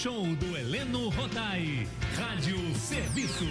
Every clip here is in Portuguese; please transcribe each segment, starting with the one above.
show do Heleno Rodai, Rádio Serviço.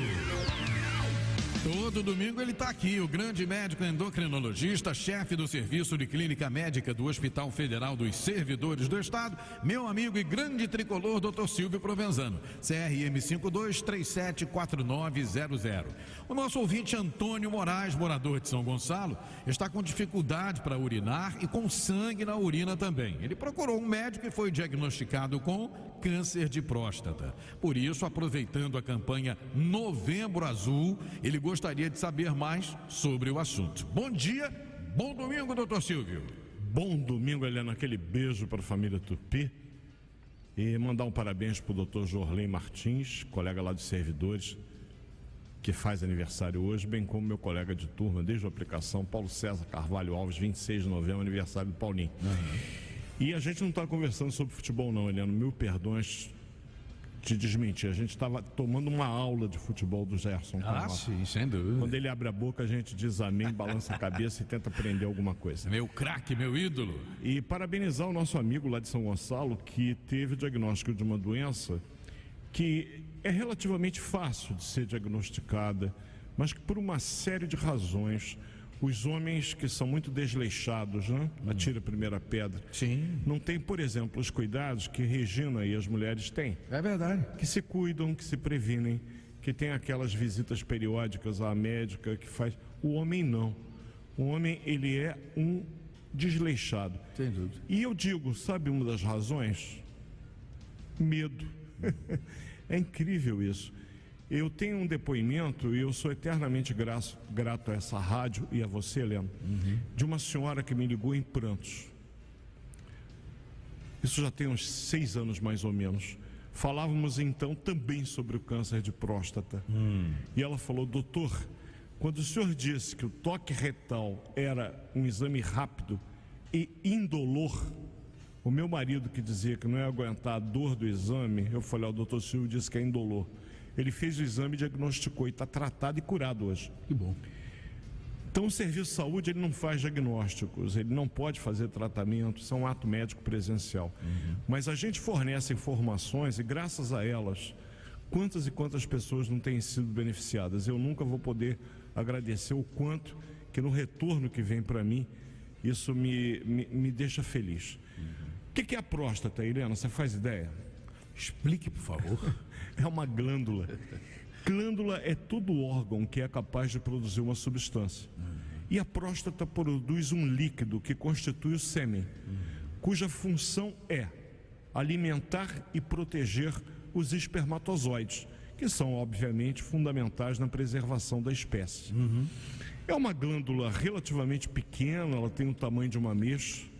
Todo domingo ele está aqui, o grande médico endocrinologista, chefe do Serviço de Clínica Médica do Hospital Federal dos Servidores do Estado, meu amigo e grande tricolor, Dr. Silvio Provenzano, CRM 52374900. O nosso ouvinte Antônio Moraes, morador de São Gonçalo, está com dificuldade para urinar e com sangue na urina também. Ele procurou um médico e foi diagnosticado com câncer de próstata. Por isso, aproveitando a campanha Novembro Azul, ele gostaria de saber mais sobre o assunto. Bom dia, bom domingo, doutor Silvio. Bom domingo, Helena, aquele beijo para a família Tupi e mandar um parabéns para o doutor Jorley Martins, colega lá dos servidores, que faz aniversário hoje, bem como meu colega de turma desde a aplicação, Paulo César Carvalho Alves, 26 de novembro, aniversário do Paulinho. E a gente não está conversando sobre futebol não, Helena, mil perdões te desmentir, a gente estava tomando uma aula de futebol do Gerson. Sim, sem dúvida. Quando ele abre a boca, a gente diz amém, balança a cabeça e tenta aprender alguma coisa. Meu craque, meu ídolo. E parabenizar o nosso amigo lá de São Gonçalo, que teve o diagnóstico de uma doença que é relativamente fácil de ser diagnosticada, mas que por uma série de razões, os homens que são muito desleixados, né? Atira a primeira pedra. Sim. Não tem, por exemplo, os cuidados que Regina e as mulheres têm. É verdade. Que se cuidam, que se previnem, que tem aquelas visitas periódicas à médica que faz. O homem não. O homem, ele é um desleixado. Sem dúvida. E eu digo, sabe uma das razões? Medo. É incrível isso. Eu tenho um depoimento, e eu sou eternamente grato a essa rádio e a você, Helena, de uma senhora que me ligou em prantos. Isso já tem uns 6 anos mais ou menos. Falávamos então também sobre o câncer de próstata. E ela falou: doutor, quando o senhor disse que o toque retal era um exame rápido e indolor, o meu marido que dizia que não ia aguentar a dor do exame, eu falei: o doutor Silvio disse que é indolor. Ele fez o exame, diagnosticou e está tratado e curado hoje. Que bom. Então o serviço de saúde, ele não faz diagnósticos, ele não pode fazer tratamento, isso é um ato médico presencial. Mas a gente fornece informações e graças a elas, quantas e quantas pessoas não têm sido beneficiadas. Eu nunca vou poder agradecer o quanto que no retorno que vem para mim, isso me deixa feliz. O que é a próstata, Helena? Você faz ideia? Explique, por favor. É uma glândula. Glândula é todo órgão que é capaz de produzir uma substância. E a próstata produz um líquido que constitui o sêmen, cuja função é alimentar e proteger os espermatozoides, que são obviamente fundamentais na preservação da espécie. É uma glândula relativamente pequena, ela tem o tamanho de uma ameixa.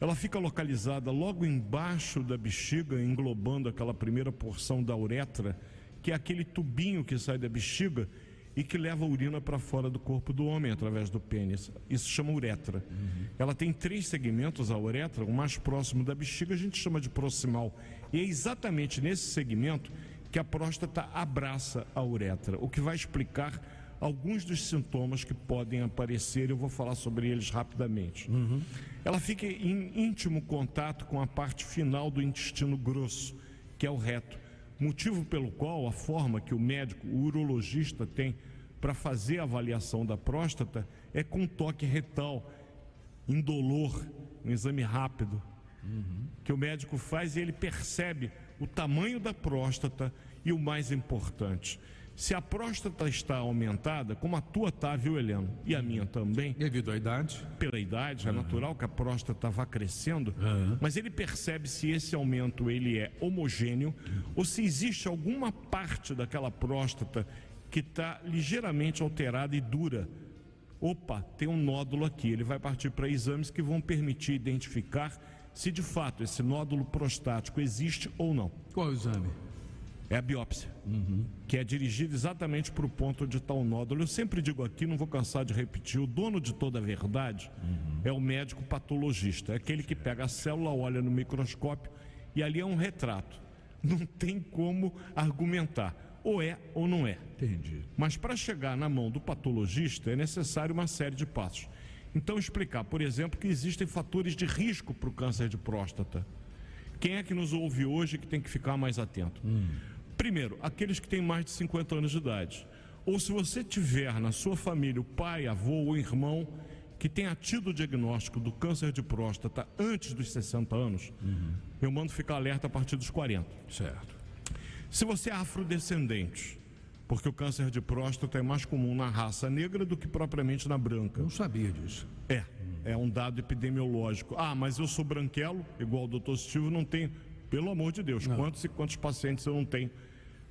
Ela fica localizada logo embaixo da bexiga, englobando aquela primeira porção da uretra, que é aquele tubinho que sai da bexiga e que leva a urina para fora do corpo do homem através do pênis. Isso chama uretra. Ela tem 3 segmentos, a uretra. O mais próximo da bexiga a gente chama de proximal. E é exatamente nesse segmento que a próstata abraça a uretra, o que vai explicar alguns dos sintomas que podem aparecer. Eu vou falar sobre eles rapidamente. Ela fica em íntimo contato com a parte final do intestino grosso, que é o reto, motivo pelo qual a forma que o médico, o urologista, tem para fazer a avaliação da próstata é com toque retal, indolor, um exame rápido, que o médico faz e ele percebe o tamanho da próstata e o mais importante, se a próstata está aumentada, como a tua está, viu, Helena? E a minha também. Devido à idade? Pela idade, é natural que a próstata vá crescendo, mas ele percebe se esse aumento ele é homogêneo ou se existe alguma parte daquela próstata que está ligeiramente alterada e dura. Opa, tem um nódulo aqui. Ele vai partir para exames que vão permitir identificar se de fato esse nódulo prostático existe ou não. Qual é o exame? É a biópsia, que é dirigida exatamente para o ponto onde está o nódulo. Eu sempre digo aqui, não vou cansar de repetir, o dono de toda a verdade é o médico patologista, é aquele que pega a célula, olha no microscópio e ali é um retrato. Não tem como argumentar, ou é ou não é. Entendi. Mas para chegar na mão do patologista é necessário uma série de passos. Então explicar, por exemplo, que existem fatores de risco para o câncer de próstata, Quem é que nos ouve hoje que tem que ficar mais atento? Primeiro, aqueles que têm mais de 50 anos de idade. Ou se você tiver na sua família o pai, avô ou irmão que tenha tido o diagnóstico do câncer de próstata antes dos 60 anos, eu mando ficar alerta a partir dos 40. Certo. Se você é afrodescendente, porque o câncer de próstata é mais comum na raça negra do que propriamente na branca. Não sabia disso. É um dado epidemiológico. Ah, mas eu sou branquelo, igual o doutor Silvio, não tenho. Pelo amor de Deus, quantos e quantos pacientes eu não tenho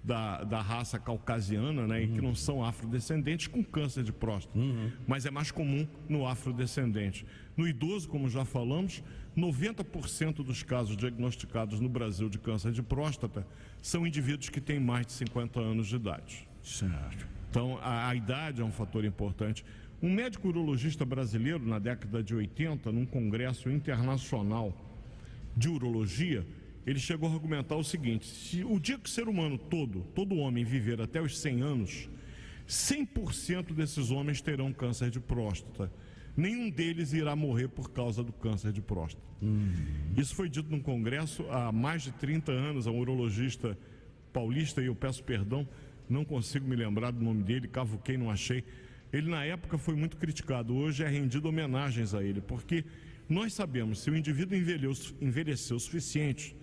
da raça caucasiana, né, e que não são afrodescendentes com câncer de próstata. Mas é mais comum no afrodescendente. No idoso, como já falamos, 90% dos casos diagnosticados no Brasil de câncer de próstata são indivíduos que têm mais de 50 anos de idade. Certo. Então, a idade é um fator importante. Um médico urologista brasileiro, na década de 80, num congresso internacional de urologia, ele chegou a argumentar o seguinte: se o dia que o ser humano todo homem viver até os 100 anos, 100% desses homens terão câncer de próstata. Nenhum deles irá morrer por causa do câncer de próstata. Isso foi dito num congresso há mais de 30 anos, a um urologista paulista, e eu peço perdão, não consigo me lembrar do nome dele, cavuquei, não achei. Ele na época foi muito criticado, hoje é rendido homenagens a ele, porque nós sabemos, se o indivíduo envelheceu o suficiente,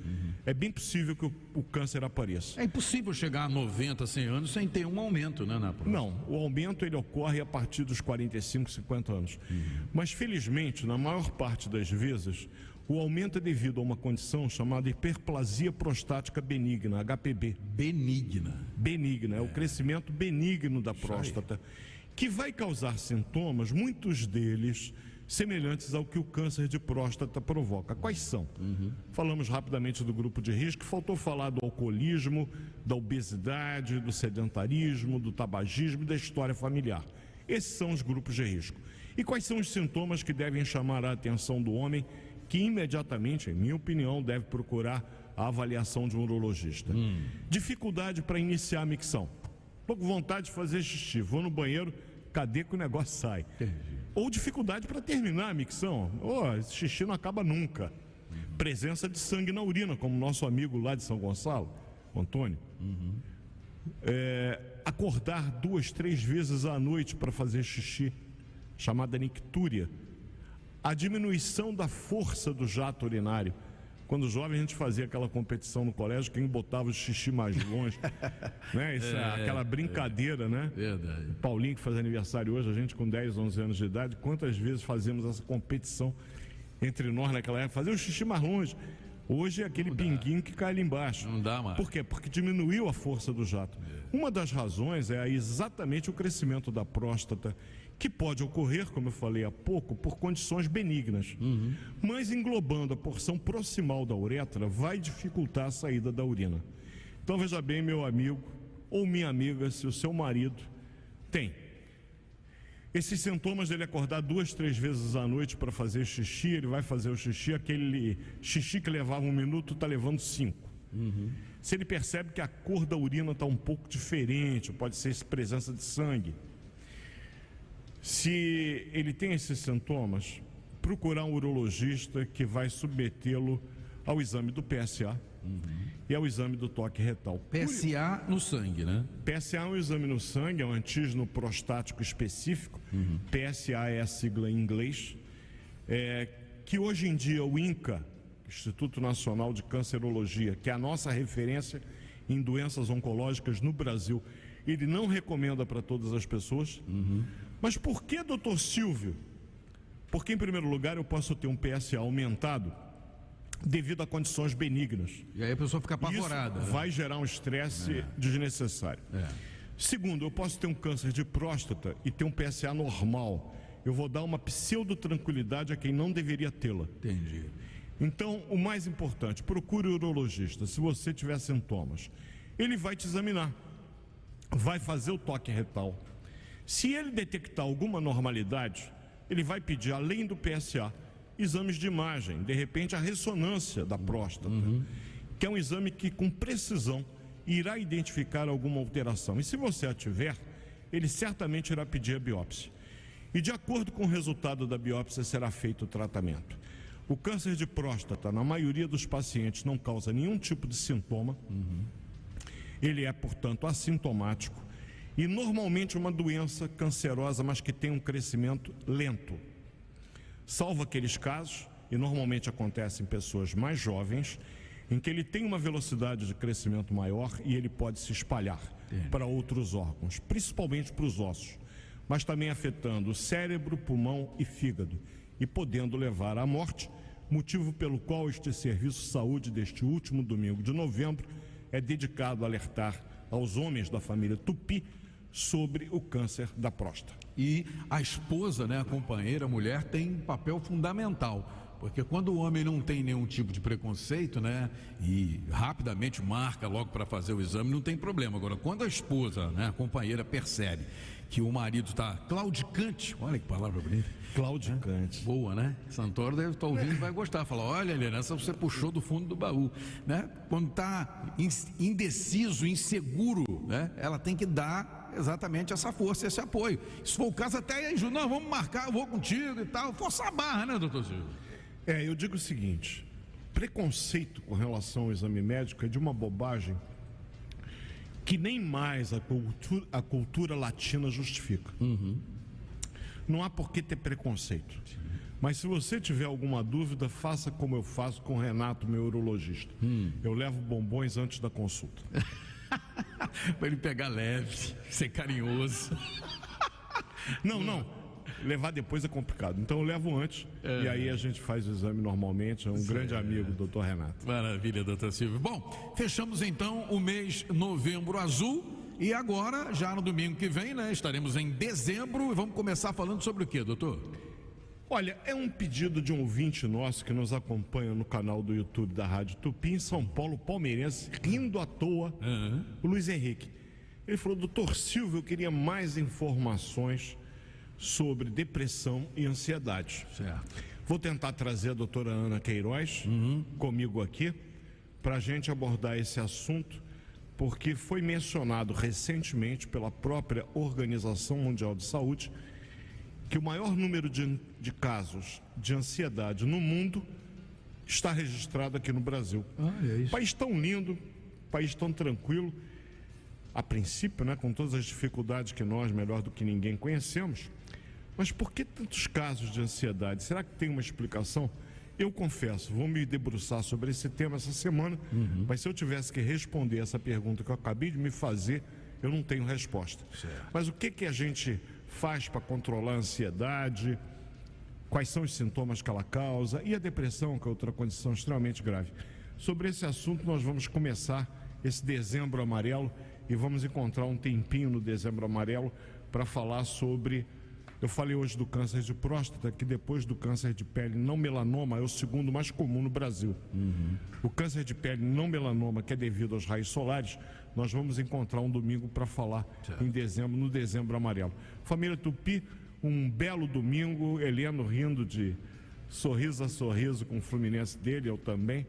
é bem possível que o câncer apareça. É impossível chegar a 90, 100 anos sem ter um aumento, né, na próstata? Não, o aumento ele ocorre a partir dos 45, 50 anos. Mas felizmente, na maior parte das vezes, o aumento é devido a uma condição chamada hiperplasia prostática benigna, HPB. Benigna, é o crescimento benigno da próstata, que vai causar sintomas, muitos deles semelhantes ao que o câncer de próstata provoca. Quais são? Falamos rapidamente do grupo de risco, faltou falar do alcoolismo, da obesidade, do sedentarismo, do tabagismo e da história familiar. Esses são os grupos de risco. E quais são os sintomas que devem chamar a atenção do homem, que imediatamente, em minha opinião, deve procurar a avaliação de um urologista? Dificuldade para iniciar a micção. Estou com vontade de fazer xixi, vou no banheiro, cadê que o negócio sai? Ou dificuldade para terminar a micção. Esse xixi não acaba nunca. Presença de sangue na urina, como nosso amigo lá de São Gonçalo, Antônio. Acordar 2, 3 vezes à noite para fazer xixi, chamada nictúria. A diminuição da força do jato urinário. Quando jovem a gente fazia aquela competição no colégio, quem botava o xixi mais longe, né? Aquela brincadeira, né? Verdade. Paulinho, que faz aniversário hoje, a gente com 10, 11 anos de idade, quantas vezes fazíamos essa competição entre nós naquela época, fazer o xixi mais longe. Hoje é aquele pinguinho que cai ali embaixo. Não dá mais. Por quê? Porque diminuiu a força do jato. Uma das razões é exatamente o crescimento da próstata, que pode ocorrer, como eu falei há pouco, por condições benignas. Mas englobando a porção proximal da uretra, vai dificultar a saída da urina. Então veja bem, meu amigo ou minha amiga, se o seu marido tem esses sintomas dele acordar 2, 3 vezes à noite para fazer xixi, ele vai fazer o xixi, aquele xixi que levava 1 minuto está levando 5. Se ele percebe que a cor da urina está um pouco diferente, pode ser presença de sangue. Se ele tem esses sintomas, procurar um urologista que vai submetê-lo ao exame do PSA e ao exame do toque retal. PSA no sangue, né? PSA é um exame no sangue, é um antígeno prostático específico. PSA é a sigla em inglês, que hoje em dia o INCA, Instituto Nacional de Cancerologia, que é a nossa referência em doenças oncológicas no Brasil, ele não recomenda para todas as pessoas. Mas por que, doutor Silvio? Porque, em primeiro lugar, eu posso ter um PSA aumentado devido a condições benignas. E aí a pessoa fica apavorada. Isso vai gerar um estresse desnecessário. Segundo, eu posso ter um câncer de próstata e ter um PSA normal. Eu vou dar uma pseudo-tranquilidade a quem não deveria tê-la. Entendi. Então, o mais importante, procure o urologista. Se você tiver sintomas, ele vai te examinar, vai fazer o toque retal. Se ele detectar alguma normalidade, ele vai pedir, além do PSA, exames de imagem, de repente a ressonância da próstata, que é um exame que com precisão irá identificar alguma alteração. E se você a tiver, ele certamente irá pedir a biópsia. E de acordo com o resultado da biópsia será feito o tratamento. O câncer de próstata, na maioria dos pacientes, não causa nenhum tipo de sintoma. Ele é, portanto, assintomático e normalmente uma doença cancerosa, mas que tem um crescimento lento. Salvo aqueles casos, e normalmente acontece em pessoas mais jovens, em que ele tem uma velocidade de crescimento maior e ele pode se espalhar para outros órgãos, principalmente para os ossos, mas também afetando o cérebro, pulmão e fígado, e podendo levar à morte, motivo pelo qual este Serviço de Saúde deste último domingo de novembro é dedicado a alertar aos homens da família Tupi sobre o câncer da próstata. E a esposa, né, a companheira, a mulher, tem um papel fundamental. Porque quando o homem não tem nenhum tipo de preconceito, né, e rapidamente marca logo para fazer o exame, não tem problema. Agora, quando a esposa, né, a companheira, percebe que o marido está claudicante, olha que palavra bonita. Claudicante. Boa, né? Santoro deve estar ouvindo e vai gostar. Fala, olha, Helena, essa você puxou do fundo do baú, né? Quando está indeciso, inseguro, né? Ela tem que dar exatamente essa força, esse apoio. Se for o caso, até aí, não, vamos marcar, eu vou contigo e tal. Força a barra, né, doutor Silvio? Eu digo o seguinte: preconceito com relação ao exame médico é de uma bobagem que nem mais a cultura latina justifica. Não há por que ter preconceito. Mas se você tiver alguma dúvida, faça como eu faço com o Renato, meu urologista. Eu levo bombons antes da consulta. Para ele pegar leve, ser carinhoso. Não. Levar depois é complicado. Então eu levo antes e aí a gente faz o exame normalmente. É um grande amigo, doutor Renato. Maravilha, doutor Silvio. Bom, fechamos então o mês Novembro Azul. E agora, já no domingo que vem, né, estaremos em dezembro e vamos começar falando sobre o que, doutor? Olha, é um pedido de um ouvinte nosso que nos acompanha no canal do YouTube da Rádio Tupi, em São Paulo, palmeirense, rindo à toa, o Luiz Henrique. Ele falou: doutor Silvio, eu queria mais informações sobre depressão e ansiedade. Certo. Vou tentar trazer a doutora Ana Queiroz comigo aqui para a gente abordar esse assunto, porque foi mencionado recentemente pela própria Organização Mundial de Saúde que o maior número de casos de ansiedade no mundo está registrado aqui no Brasil. País tão lindo, país tão tranquilo, a princípio, né, com todas as dificuldades que nós, melhor do que ninguém, conhecemos. Mas por que tantos casos de ansiedade? Será que tem uma explicação? Eu confesso, vou me debruçar sobre esse tema essa semana, mas se eu tivesse que responder essa pergunta que eu acabei de me fazer, eu não tenho resposta. Certo. Mas o que a gente faz para controlar a ansiedade? Quais são os sintomas que ela causa? E a depressão, que é outra condição extremamente grave. Sobre esse assunto nós vamos começar esse dezembro amarelo e vamos encontrar um tempinho no dezembro amarelo para falar sobre... Eu falei hoje do câncer de próstata, que depois do câncer de pele não melanoma é o segundo mais comum no Brasil. O câncer de pele não melanoma, que é devido aos raios solares, nós vamos encontrar um domingo para falar em dezembro, no dezembro amarelo. Família Tupi, um belo domingo, Heleno rindo de sorriso a sorriso com o Fluminense dele, eu também.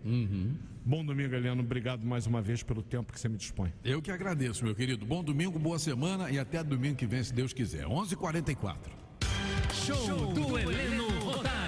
Bom domingo, Heleno, obrigado mais uma vez pelo tempo que você me dispõe. Eu que agradeço, meu querido. Bom domingo, boa semana e até domingo que vem, se Deus quiser. 11h44. Show do Heleno Rotai.